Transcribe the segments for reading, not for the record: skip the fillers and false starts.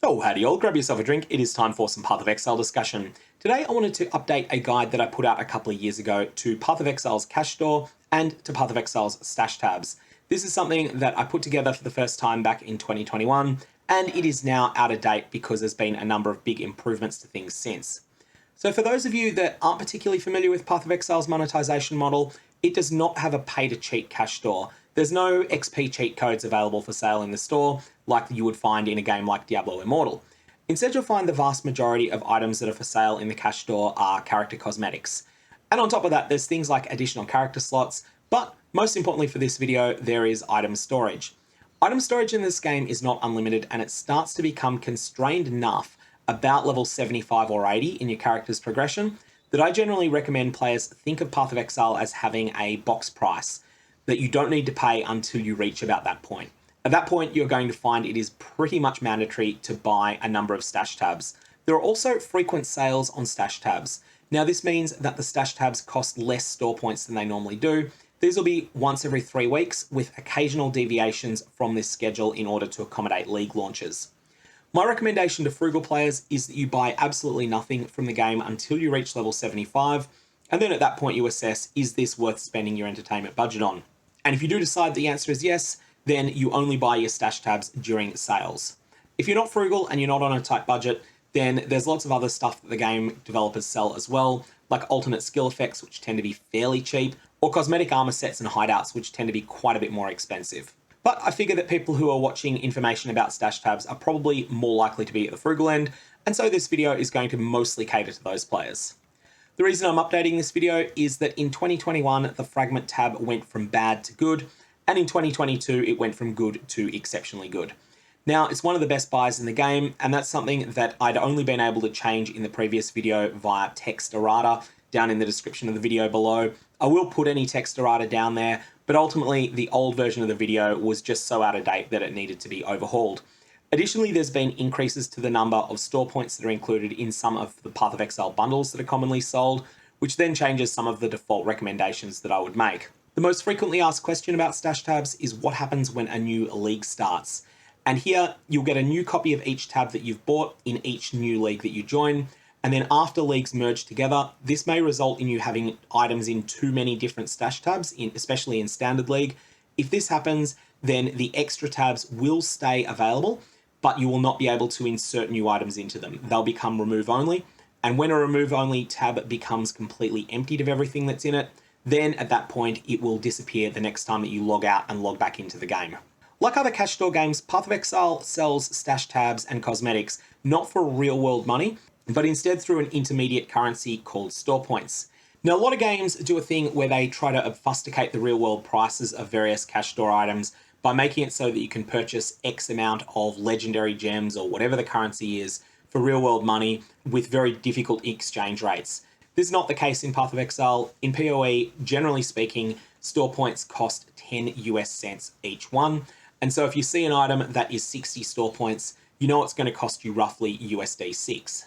Oh, howdy all, grab yourself a drink. It is time for some Path of Exile discussion. Today I wanted to update a guide that I put out a couple of years ago to Path of Exile's cash store and to Path of Exile's stash tabs. This is something that I put together for the first time back in 2021, and it is now out of date because there's been a number of big improvements to things since. So for those of you that aren't particularly familiar with Path of Exile's monetization model, it does not have a pay-to-cheat cash store. There's no XP cheat codes available for sale in the store like you would find in a game like Diablo Immortal. Instead, you'll find the vast majority of items that are for sale in the cash store are character cosmetics. And on top of that, there's things like additional character slots, but most importantly for this video, there is item storage. Item storage in this game is not unlimited, and it starts to become constrained enough about level 75 or 80 in your character's progression that I generally recommend players think of Path of Exile as having a box price that you don't need to pay until you reach about that point. At that point, you're going to find it is pretty much mandatory to buy a number of stash tabs. There are also frequent sales on stash tabs. Now, this means that the stash tabs cost less store points than they normally do. These will be once every 3 weeks with occasional deviations from this schedule in order to accommodate league launches. My recommendation to Frugal Players is that you buy absolutely nothing from the game until you reach level 75, and then at that point you assess, is this worth spending your entertainment budget on? And if you do decide the answer is yes, then you only buy your stash tabs during sales. If you're not frugal and you're not on a tight budget, then there's lots of other stuff that the game developers sell as well, like alternate skill effects, which tend to be fairly cheap, or cosmetic armor sets and hideouts, which tend to be quite a bit more expensive. But I figure that people who are watching information about stash tabs are probably more likely to be at the frugal end, and so this video is going to mostly cater to those players. The reason I'm updating this video is that in 2021, the Fragment Tab went from bad to good, and in 2022, it went from good to exceptionally good. Now, it's one of the best buys in the game, and that's something that I'd only been able to change in the previous video via text errata down in the description of the video below. I will put any text errata down there, but ultimately the old version of the video was just so out of date that it needed to be overhauled. Additionally, there's been increases to the number of store points that are included in some of the Path of Exile bundles that are commonly sold, which then changes some of the default recommendations that I would make. The most frequently asked question about stash tabs is what happens when a new league starts. And here you'll get a new copy of each tab that you've bought in each new league that you join. And then after leagues merge together, this may result in you having items in too many different stash tabs, especially in Standard League. If this happens, then the extra tabs will stay available, but you will not be able to insert new items into them. They'll become remove only. And when a remove only tab becomes completely emptied of everything that's in it, then at that point it will disappear the next time that you log out and log back into the game. Like other cash store games, Path of Exile sells stash tabs and cosmetics not for real world money, but instead through an intermediate currency called store points. Now, a lot of games do a thing where they try to obfuscate the real world prices of various cash store items by making it so that you can purchase X amount of legendary gems or whatever the currency is for real world money with very difficult exchange rates. This is not the case in Path of Exile. In PoE, generally speaking, store points cost 10 US cents each one. And so if you see an item that is 60 store points, you know it's going to cost you roughly USD 6.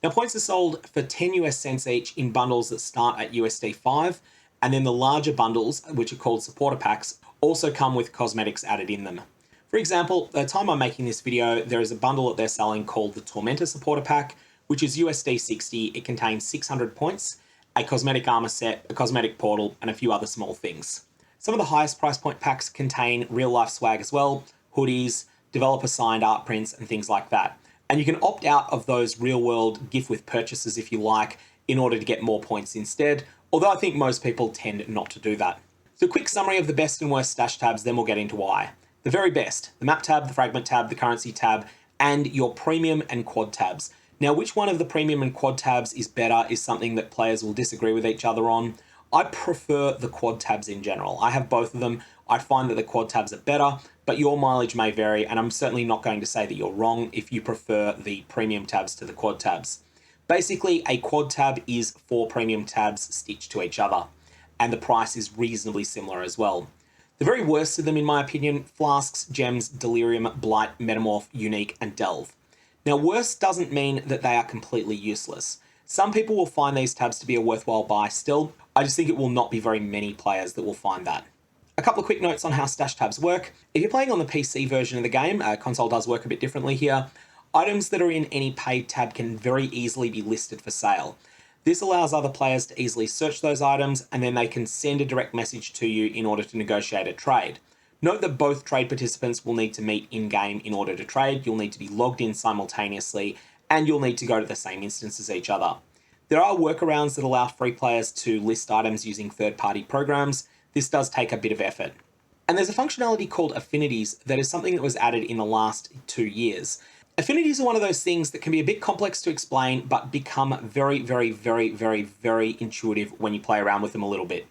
Now, points are sold for 10 US cents each in bundles that start at USD 5, and then the larger bundles, which are called supporter packs, also come with cosmetics added in them. For example, at the time I'm making this video, there is a bundle that they're selling called the Tormentor supporter pack, which is USD 60. It contains 600 points, a cosmetic armor set, a cosmetic portal, and a few other small things. Some of the highest price point packs contain real-life swag as well, hoodies, developer-signed art prints, and things like that. And you can opt out of those real-world gift with purchases if you like, in order to get more points instead, although I think most people tend not to do that. So a quick summary of the best and worst stash tabs, then we'll get into why. The very best, the map tab, the fragment tab, the currency tab, and your premium and quad tabs. Now, which one of the premium and quad tabs is better is something that players will disagree with each other on. I prefer the quad tabs in general. I have both of them. I find that the quad tabs are better, but your mileage may vary, and I'm certainly not going to say that you're wrong if you prefer the premium tabs to the quad tabs. Basically, a quad tab is 4 premium tabs stitched to each other, and the price is reasonably similar as well. The very worst of them, in my opinion, Flasks, Gems, Delirium, Blight, Metamorph, Unique, and Delve. Now, worst doesn't mean that they are completely useless. Some people will find these tabs to be a worthwhile buy still. I just think it will not be very many players that will find that. A couple of quick notes on how stash tabs work. If you're playing on the PC version of the game, console does work a bit differently here. items that are in any paid tab can very easily be listed for sale. This allows other players to easily search those items, and then they can send a direct message to you in order to negotiate a trade. Note that both trade participants will need to meet in-game in order to trade. You'll need to be logged in simultaneously, and you'll need to go to the same instance as each other. There are workarounds that allow free players to list items using third-party programs. This does take a bit of effort. And there's a functionality called Affinities that is something that was added in the last 2 years. Affinities are one of those things that can be a bit complex to explain, but become very, very, very, very, very intuitive when you play around with them a little bit.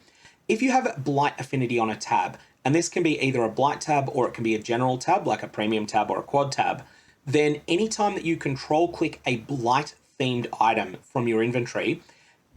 If you have Blight affinity on a tab, and this can be either a Blight tab or it can be a general tab, like a premium tab or a quad tab, then anytime that you control click a Blight themed item from your inventory,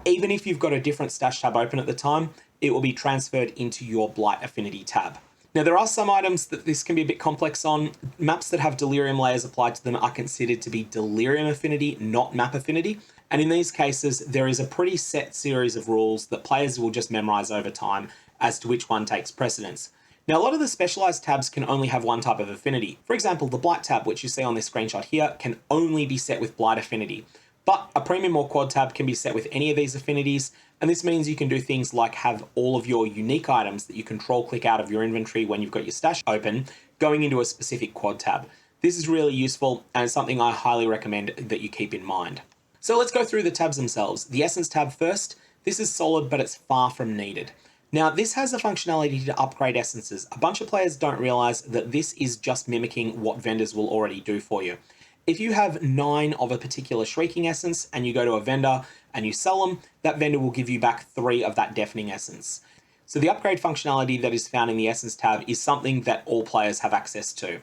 even if you've got a different stash tab open at the time, it will be transferred into your Blight affinity tab. Now, there are some items that this can be a bit complex on. Maps that have Delirium layers applied to them are considered to be Delirium affinity, not map affinity. And in these cases, there is a pretty set series of rules that players will just memorize over time as to which one takes precedence. Now, a lot of the specialized tabs can only have one type of affinity. For example, the Blight tab, which you see on this screenshot here, can only be set with Blight affinity. But a premium or quad tab can be set with any of these affinities, and this means you can do things like have all of your unique items that you control click out of your inventory when you've got your stash open, going into a specific quad tab. This is really useful, and it's something I highly recommend that you keep in mind. So let's go through the tabs themselves. The Essence tab first. This is solid, but it's far from needed. Now, this has the functionality to upgrade essences. A bunch of players don't realize that this is just mimicking what vendors will already do for you. If you have 9 of a particular Shrieking Essence and you go to a vendor and you sell them, that vendor will give you back 3 of that Deafening Essence. So the upgrade functionality that is found in the Essence tab is something that all players have access to.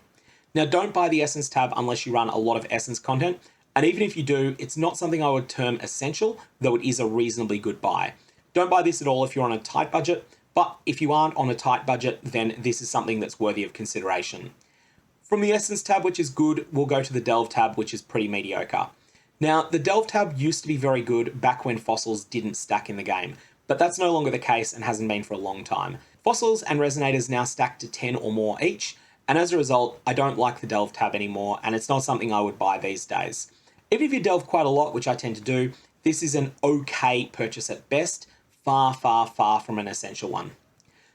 Now, don't buy the Essence tab unless you run a lot of Essence content, and even if you do, it's not something I would term essential, though it is a reasonably good buy. Don't buy this at all if you're on a tight budget, but if you aren't on a tight budget, then this is something that's worthy of consideration. From the Essence tab, which is good, we'll go to the Delve tab, which is pretty mediocre. Now, the Delve tab used to be very good back when fossils didn't stack in the game, but that's no longer the case and hasn't been for a long time. Fossils and resonators now stack to 10 or more each, and as a result, I don't like the Delve tab anymore, and it's not something I would buy these days. Even if you delve quite a lot, which I tend to do, this is an okay purchase at best, far, far, far from an essential one.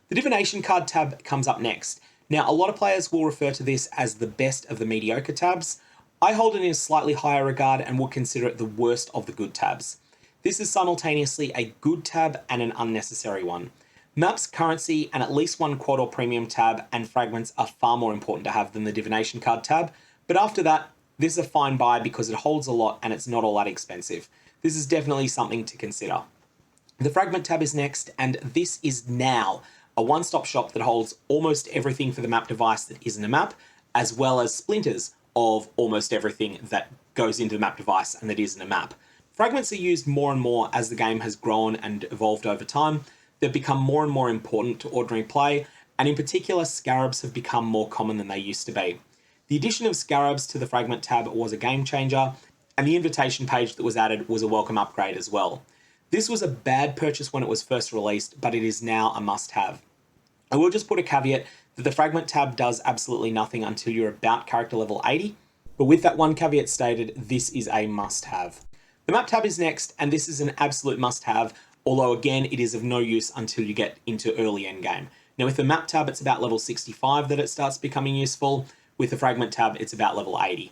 The Divination Card tab comes up next. Now, a lot of players will refer to this as the best of the mediocre tabs. I hold it in a slightly higher regard and would consider it the worst of the good tabs. This is simultaneously a good tab and an unnecessary one. Maps, currency, and at least one quad or premium tab and fragments are far more important to have than the Divination Card tab, but after that, this is a fine buy because it holds a lot and it's not all that expensive. This is definitely something to consider. The Fragment tab is next, and this is now a one-stop shop that holds almost everything for the map device that isn't a map, as well as splinters of almost everything that goes into the map device and that isn't a map. Fragments are used more and more as the game has grown and evolved over time. They've become more and more important to ordinary play, and in particular, scarabs have become more common than they used to be. The addition of scarabs to the Fragment tab was a game changer, and the invitation page that was added was a welcome upgrade as well. This was a bad purchase when it was first released, but it is now a must-have. I will just put a caveat that the Fragment tab does absolutely nothing until you're about character level 80, but with that one caveat stated, this is a must-have. The Map tab is next, and this is an absolute must-have, although again, it is of no use until you get into early endgame. Now with the Map tab, it's about level 65 that it starts becoming useful. With the Fragment tab, it's about level 80.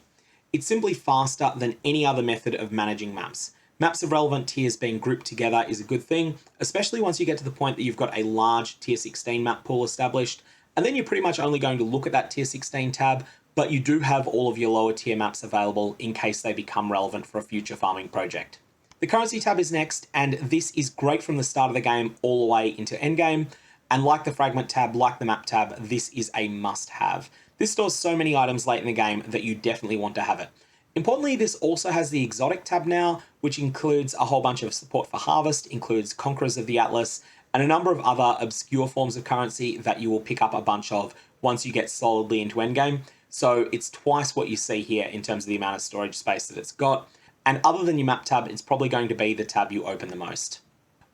It's simply faster than any other method of managing maps. Maps of relevant tiers being grouped together is a good thing, especially once you get to the point that you've got a large tier 16 map pool established, and then you're pretty much only going to look at that tier 16 tab, but you do have all of your lower tier maps available in case they become relevant for a future farming project. The Currency tab is next, and this is great from the start of the game all the way into endgame, and like the Fragment tab, like the Map tab, this is a must-have. This stores so many items late in the game that you definitely want to have it. Importantly, this also has the Exotic tab now, which includes a whole bunch of support for Harvest, includes Conquerors of the Atlas, and a number of other obscure forms of currency that you will pick up a bunch of once you get solidly into endgame. So it's twice what you see here in terms of the amount of storage space that it's got. And other than your Map tab, it's probably going to be the tab you open the most.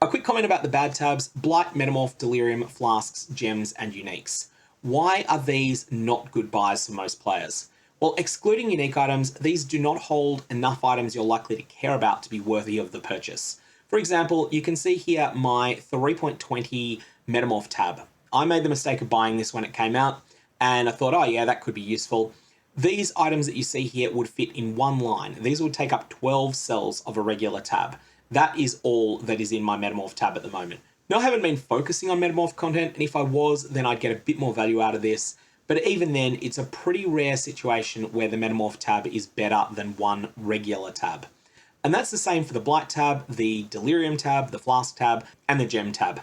A quick comment about the bad tabs: Blight, Metamorph, Delirium, Flasks, Gems, and Uniques. Why are these not good buys for most players? While excluding unique items, these do not hold enough items you're likely to care about to be worthy of the purchase. For example, you can see here my 3.20 Metamorph tab. I made the mistake of buying this when it came out, and I thought, oh yeah, that could be useful. These items that you see here would fit in one line. These would take up 12 cells of a regular tab. That is all that is in my Metamorph tab at the moment. Now, I haven't been focusing on Metamorph content, and if I was, then I'd get a bit more value out of this. But even then, it's a pretty rare situation where the Metamorph tab is better than one regular tab. And that's the same for the Blight tab, the Delirium tab, the Flask tab, and the Gem tab.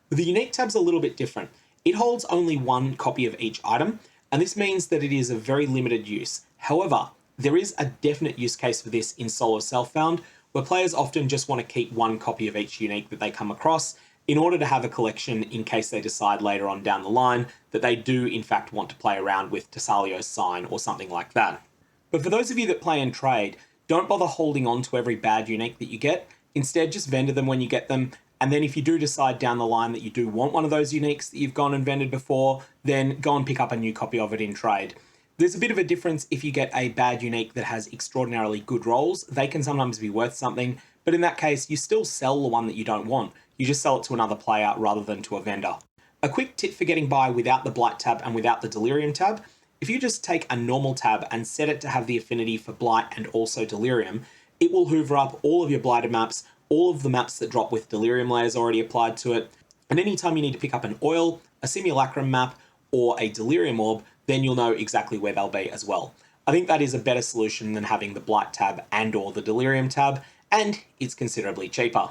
The unique tab's a little bit different. It holds only one copy of each item, and this means that it is a very limited use. However, there is a definite use case for this in solo self-found, where players often just want to keep one copy of each unique that they come across in order to have a collection in case they decide later on down the line that they do in fact want to play around with Tassalio's Sign or something like that. But for those of you that play and trade, don't bother holding on to every bad unique that you get. Instead, just vendor them when you get them. And then if you do decide down the line that you do want one of those uniques that you've gone and vended before, then go and pick up a new copy of it in trade. There's a bit of a difference if you get a bad unique that has extraordinarily good rolls. They can sometimes be worth something, but in that case, you still sell the one that you don't want. You just sell it to another player rather than to a vendor. A quick tip for getting by without the Blight tab and without the Delirium tab: if you just take a normal tab and set it to have the affinity for Blight and also Delirium, it will hoover up all of your Blighted maps, all of the maps that drop with Delirium layers already applied to it, and anytime you need to pick up an Oil, a Simulacrum map, or a Delirium orb, then you'll know exactly where they'll be as well. I think that is a better solution than having the Blight tab and or the Delirium tab, and it's considerably cheaper.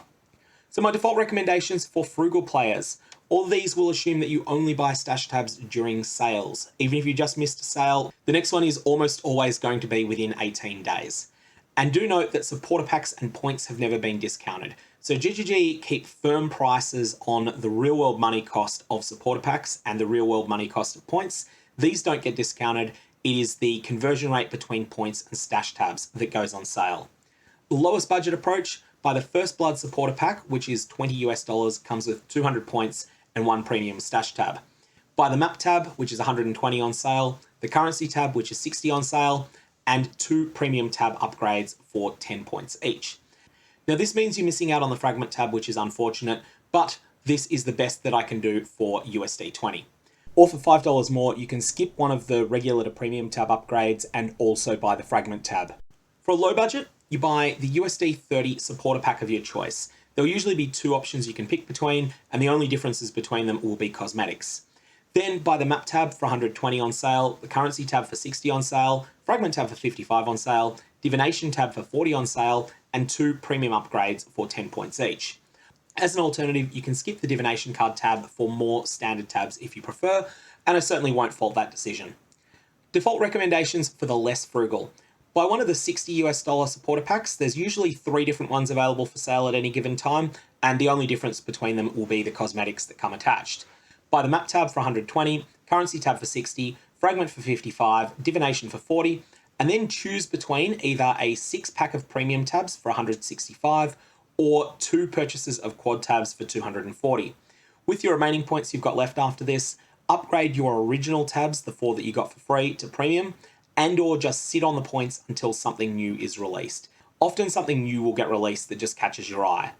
So my default recommendations for frugal players: all of these will assume that you only buy stash tabs during sales. Even if you just missed a sale, the next one is almost always going to be within 18 days. And do note that supporter packs and points have never been discounted. So GGG keep firm prices on the real world money cost of supporter packs and the real world money cost of points. These don't get discounted. It is the conversion rate between points and stash tabs that goes on sale. The lowest budget approach: buy the First Blood supporter pack, which is $20 US, comes with 200 points and one premium stash tab. Buy the map tab, which is 120 on sale, the currency tab, which is 60 on sale, and 2 premium tab upgrades for 10 points each. Now this means you're missing out on the Fragment tab, which is unfortunate, but this is the best that I can do for USD 20. Or for $5 more, you can skip one of the regular to premium tab upgrades and also buy the Fragment tab. For a low budget, you buy the USD 30 supporter pack of your choice. There'll usually be 2 options you can pick between, and the only differences between them will be cosmetics. Then buy the map tab for 120 on sale, the currency tab for 60 on sale, Fragment tab for 55 on sale, Divination tab for 40 on sale, and 2 premium upgrades for 10 points each. As an alternative, you can skip the Divination Card tab for more standard tabs if you prefer, and I certainly won't fault that decision. Default recommendations for the Less Frugal: buy one of the $60 US supporter packs. There's usually 3 different ones available for sale at any given time, and the only difference between them will be the cosmetics that come attached. Buy the map tab for 120, currency tab for 60, Fragment for 55, Divination for 40, and then choose between either a 6-pack of premium tabs for 165 or 2 purchases of quad tabs for 240. With your remaining points you've got left after this, upgrade your original tabs, the 4 that you got for free, to premium, and or just sit on the points until something new is released. Often something new will get released that just catches your eye.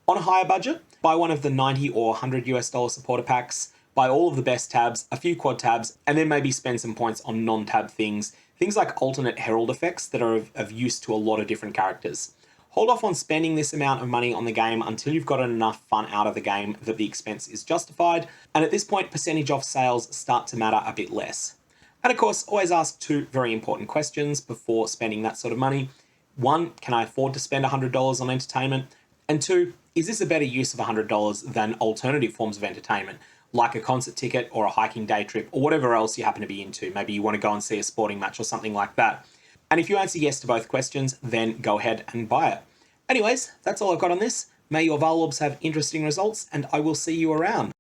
On a higher budget, buy one of the $90 or $100 US supporter packs, buy all of the best tabs, a few quad tabs, and then maybe spend some points on non-tab things like alternate herald effects that are of use to a lot of different characters. Hold off on spending this amount of money on the game until you've gotten enough fun out of the game that the expense is justified, and at this point, percentage off sales start to matter a bit less. And of course, always ask 2 very important questions before spending that sort of money. 1, can I afford to spend $100 on entertainment? And 2, is this a better use of $100 than alternative forms of entertainment, like a concert ticket or a hiking day trip or whatever else you happen to be into? Maybe you want to go and see a sporting match or something like that. And if you answer yes to both questions, then go ahead and buy it. Anyways, that's all I've got on this. May your Val Orbs have interesting results, and I will see you around.